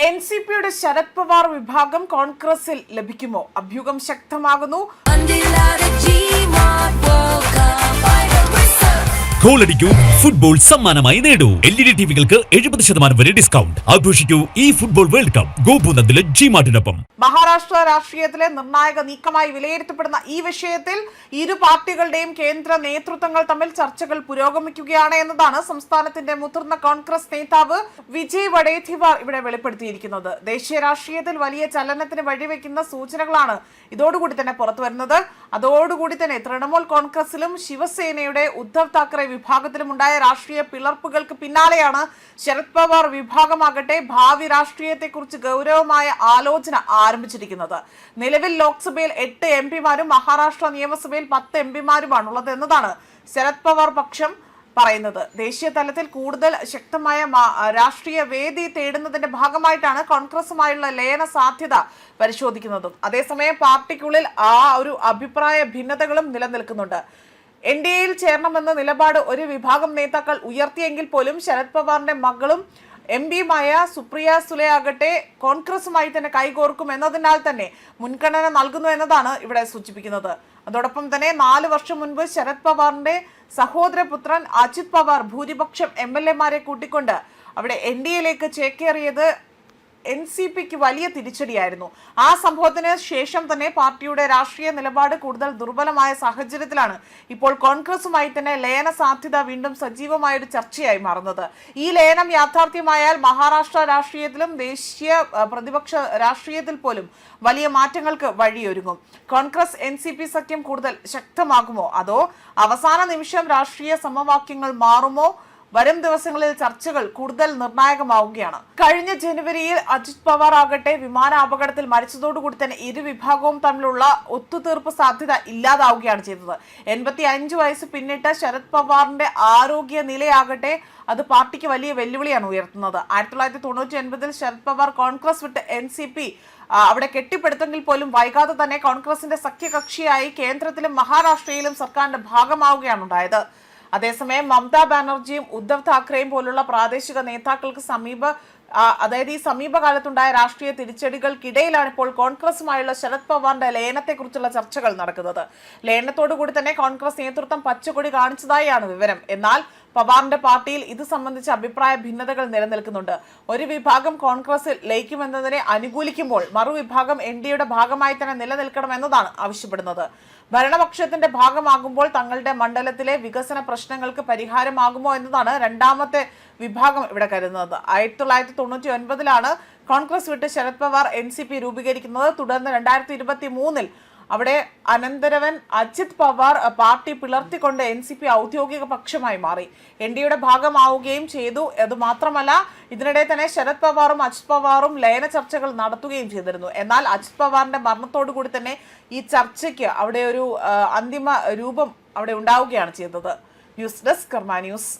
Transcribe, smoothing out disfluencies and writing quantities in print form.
എൻസിപിയുടെ ശരത് പവാർ വിഭാഗം കോൺഗ്രസിൽ ലഭിക്കുമോ? അഭ്യൂഹം ശക്തമാകുന്നു. ഗോളടിക്കൂ, ഫുട്ബോൾ സമ്മാനമായി നേടൂ. LED ടിവികൾക്ക് 70% വരെ ഡിസ്കൗണ്ട്. ആഘോഷിക്കൂ ഈ ഫുട്ബോൾ വേൾഡ് കപ്പ് ഗോപുനന്ദിലെ ജിമാർട്ടിനൊപ്പം. മഹാരാഷ്ട്ര രാഷ്ട്രീയത്തിലെ നിർണായക നീക്കമായി വിലയിരുത്തപ്പെടുന്ന ഈ വിഷയത്തിൽ ഇരു പാർട്ടികളുടെയും കേന്ദ്ര നേതൃത്വങ്ങൾ തമ്മിൽ ചർച്ചകൾ പുരോഗമിക്കുകയാണ് എന്നതാണ് സംസ്ഥാനത്തിന്റെ മുതിർന്ന കോൺഗ്രസ് നേതാവ് വിജയ് വഡേത്തിവാർ ഇവിടെ വെളിപ്പെടുത്തിയിരിക്കുന്നത്. ദേശീയ രാഷ്ട്രീയത്തിൽ വലിയ ചലനത്തിന് വഴിവെക്കുന്ന സൂചനകളാണ് ഇതോടുകൂടി തന്നെ പുറത്തുവരുന്നത്. അതോടുകൂടി തന്നെ തൃണമൂൽ കോൺഗ്രസിലും ശിവസേനയുടെ ഉദ്ധവ് താക്കറെ വിഭാഗത്തിലും ഉണ്ടായ രാഷ്ട്രീയ പിളർപ്പുകൾക്ക് പിന്നാലെയാണ് ശരത് പവാർ വിഭാഗമാകട്ടെ ഭാവി രാഷ്ട്രീയത്തെക്കുറിച്ച് ഗൗരവമായ ആലോചന ആരംഭിച്ചിരിക്കുന്നത്. നിലവിൽ ലോക്സഭയിൽ 8 എംപിമാരും മഹാരാഷ്ട്ര നിയമസഭയിൽ 10 എംപിമാരുമാണുള്ളത് എന്നതാണ് ശരത് പവാർ പക്ഷം പറയുന്നത്. ദേശീയ തലത്തിൽ കൂടുതൽ ശക്തമായ രാഷ്ട്രീയ വേദി തേടുന്നതിന്റെ ഭാഗമായിട്ടാണ് കോൺഗ്രസുമായുള്ള ലയന സാധ്യത പരിശോധിക്കുന്നതും. അതേസമയം പാർട്ടിക്കുള്ളിൽ ഒരു അഭിപ്രായ ഭിന്നതകളും നിലനിൽക്കുന്നുണ്ട്. NDAയിൽ ചേരണമെന്ന നിലപാട് ഒരു വിഭാഗം നേതാക്കൾ ഉയർത്തിയെങ്കിൽ പോലും ശരത് പവാറിന്റെ മകളും MPയുമായ സുപ്രിയ സുലെ ആകട്ടെ കോൺഗ്രസുമായി തന്നെ കൈകോർക്കും എന്നതിനാൽ തന്നെ മുൻഗണന നൽകുന്നു എന്നതാണ് ഇവിടെ സൂചിപ്പിക്കുന്നത്. അതോടൊപ്പം തന്നെ 4 വർഷം മുൻപ് ശരത് പവാറിന്റെ സഹോദരപുത്രൻ അജിത് പവാർ ഭൂരിപക്ഷം MLAമാരെ കൂട്ടിക്കൊണ്ട് അവിടെ NDAയിലേക്ക് ചേക്കേറിയത് NCPക്ക് വലിയ തിരിച്ചടിയായിരുന്നു. ആ സംഭവത്തിന് ശേഷം തന്നെ പാർട്ടിയുടെ രാഷ്ട്രീയ നിലപാട് കൂടുതൽ ദുർബലമായ സാഹചര്യത്തിലാണ് ഇപ്പോൾ കോൺഗ്രസുമായി തന്നെ ലയന സാധ്യത വീണ്ടും സജീവമായ ഒരു ചർച്ചയായി മാറുന്നത്. ഈ ലയനം യാഥാർത്ഥ്യമായാൽ മഹാരാഷ്ട്ര രാഷ്ട്രീയത്തിലും ദേശീയ പ്രതിപക്ഷ രാഷ്ട്രീയത്തിൽ പോലും വലിയ മാറ്റങ്ങൾക്ക് വഴിയൊരുങ്ങും. കോൺഗ്രസ് NCP സഖ്യം കൂടുതൽ ശക്തമാകുമോ, അതോ അവസാന നിമിഷം രാഷ്ട്രീയ സമവാക്യങ്ങൾ മാറുമോ? വരും ദിവസങ്ങളിൽ ചർച്ചകൾ കൂടുതൽ നിർണായകമാവുകയാണ്. കഴിഞ്ഞ ജനുവരിയിൽ അജിത് പവാർ ആകട്ടെ വിമാന അപകടത്തിൽ മരിച്ചതോടുകൂടി തന്നെ ഇരുവിഭാഗവും തമ്മിലുള്ള ഒത്തുതീർപ്പ് സാധ്യത ഇല്ലാതാവുകയാണ് ചെയ്തത്. 85 വയസ്സ് പിന്നിട്ട ശരത് പവാറിന്റെ ആരോഗ്യ നിലയാകട്ടെ അത് പാർട്ടിക്ക് വലിയ വെല്ലുവിളിയാണ് ഉയർത്തുന്നത്. 1999 ശരത് പവാർ കോൺഗ്രസ് വിട്ട് NCP അവിടെ കെട്ടിപ്പടുത്തെങ്കിൽ പോലും വൈകാതെ തന്നെ കോൺഗ്രസിന്റെ സഖ്യകക്ഷിയായി കേന്ദ്രത്തിലും മഹാരാഷ്ട്രയിലും സർക്കാരിന്റെ ഭാഗമാവുകയാണ് ഉണ്ടായത്. അതേസമയം മമതാ ബാനർജിയും ഉദ്ധവ് താക്കറെയും പോലുള്ള പ്രാദേശിക നേതാക്കൾക്ക് ഈ സമീപകാലത്തുണ്ടായ രാഷ്ട്രീയ തിരിച്ചടികൾക്കിടയിലാണ് ഇപ്പോൾ കോൺഗ്രസുമായുള്ള ശരത് പവാറിന്റെ ലയനത്തെക്കുറിച്ചുള്ള ചർച്ചകൾ നടക്കുന്നത്. ലയനത്തോടുകൂടി തന്നെ കോൺഗ്രസ് നേതൃത്വം പച്ചക്കൊടി കാണിച്ചതായാണ് വിവരം. എന്നാൽ പവാറിന്റെ പാർട്ടിയിൽ ഇത് സംബന്ധിച്ച അഭിപ്രായ ഭിന്നതകൾ നിലനിൽക്കുന്നുണ്ട്. ഒരു വിഭാഗം കോൺഗ്രസിൽ ലയിക്കുമെന്നതിനെ അനുകൂലിക്കുമ്പോൾ മറുവിഭാഗം NDAയുടെ ഭാഗമായി തന്നെ നിലനിൽക്കണമെന്നതാണ് ആവശ്യപ്പെടുന്നത്. ഭരണപക്ഷത്തിന്റെ ഭാഗമാകുമ്പോൾ തങ്ങളുടെ മണ്ഡലത്തിലെ വികസന പ്രശ്നങ്ങൾക്ക് പരിഹാരമാകുമോ എന്നതാണ് രണ്ടാമത്തെ വിഭാഗം ഇവിടെ കരുതുന്നത്. 1999 കോൺഗ്രസ് വിട്ട് ശരത് പവാർ NCP രൂപീകരിക്കുന്നത്. തുടർന്ന് 2023 അവിടെ അനന്തരവൻ അജിത് പവാർ പാർട്ടി പിളർത്തിക്കൊണ്ട് NCP ഔദ്യോഗിക പക്ഷമായി മാറി. NDAയുടെ ഭാഗമാവുകയും ചെയ്തു. അതുമാത്രമല്ല ഇതിനിടെ തന്നെ ശരത് പവാറും അജിത് പവാറും ലയന ചർച്ചകൾ നടത്തുകയും ചെയ്തിരുന്നു. എന്നാൽ അജിത് പവാറിന്റെ മരണത്തോടു കൂടി തന്നെ ഈ ചർച്ചയ്ക്ക് അവിടെ ഒരു അന്തിമ രൂപം അവിടെ ഉണ്ടാവുകയാണ് ചെയ്തത്. ന്യൂസ് ഡെസ്ക് കർമ്മ ന്യൂസ്.